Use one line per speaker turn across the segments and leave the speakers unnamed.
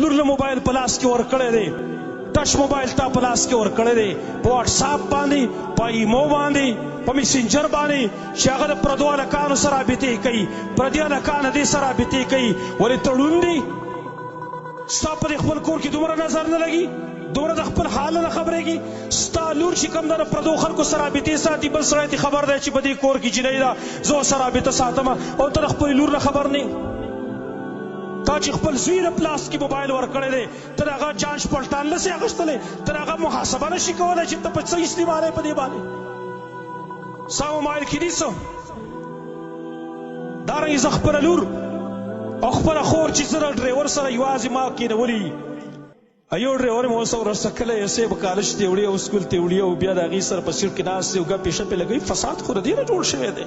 لور له موبایل په لاس کې ورکړی دی، ټچ موبایل تا په لاس کې ورکړی دی، په واټساپ باندې، په ایمو باندې، په میسنجر باندې چې هغه د پردو هلکانو سره رابطې کوي، پردي هلکان دې سره رابطې کوي. ولې تړون دی؟ ستا په دې خپل کور کې دومره نظر نه لګي، دومره د خپل حال نه خبرېږي؟ ستا لور چې کوم ده د پردو خلکو سره رابطې ساتي، بل سړی ته خبر دی چې په دې کور کې جنۍ ده، زه ورسره رابطه ساتم، او ته د خپلې لور نه خبر نه. تا چې خپل زوی له پلاس کې موبایل ورکړی دی، ته د هغه جانچ پلټان نسې اخیستلی، ته د هغه محاسبه نشي کولی چې ته په څه استعمالوې په دې باندې. ستا موبایل کې دي څه؟ دارنګې زه خپله لور او خپله خور چې زه د ډریور سره یوازې ما کېنولي، یو ډریور مې اوس ورسره کله یسې به کالج ته وړي او سکول ته وړي او بیا د هغې سره په سیټ کې ناست دی او ګپې شپې لګوي. فساد خو د دې نه جوړ شوی دی.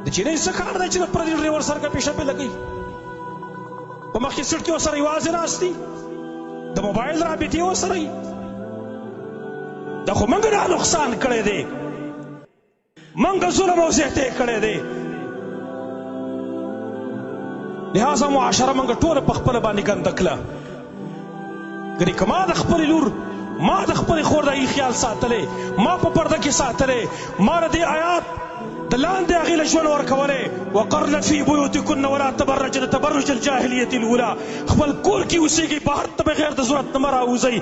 د جنۍ څه کار دی چې د پردي ډریور سره ګپې شپې لګوي؟ په مخکې سیټ کې ورسره یوازې ناست دي، د موبایل رابطې ورسره وي. دا خو موږ دا نقصان کړی دی، موږ ظلم او زیاتی کړی دی. لہذا معاشره موږ ټوله په خپله باندې ګنده کړه. ګنې که ما د خپلې لور، ما د خپلې خور د خیال ساتلی، ما په پرده کې ساتلی، ما د دې آیات د لاندې هغې له ژوند ورکولی، وقرن فی بیوتکن ولا تبرجن تبرج الجاهلیة الاولى. خپل کور کې اوسېږئ، بهر ته بغیر د ضرورت نه مه راوځئ.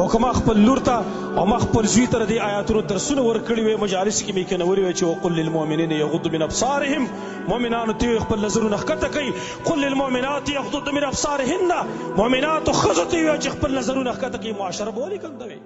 او که ما خپل لور ته او ما خپل زوی ته د دې آیاتونو درسونه ورکړي وی، مجالس کې مې کېنولي وی چې وقل للمؤمنین یغضوا من ابصارهم، مؤمنانو ته خپل نظرونه ښکته کوي. قل للمؤمنات یغضضن من ابصارهن، مؤمناتو ښځو ته وی چې خپل نظرونه ښکته کوي. معاشره به ولې ګنده وي؟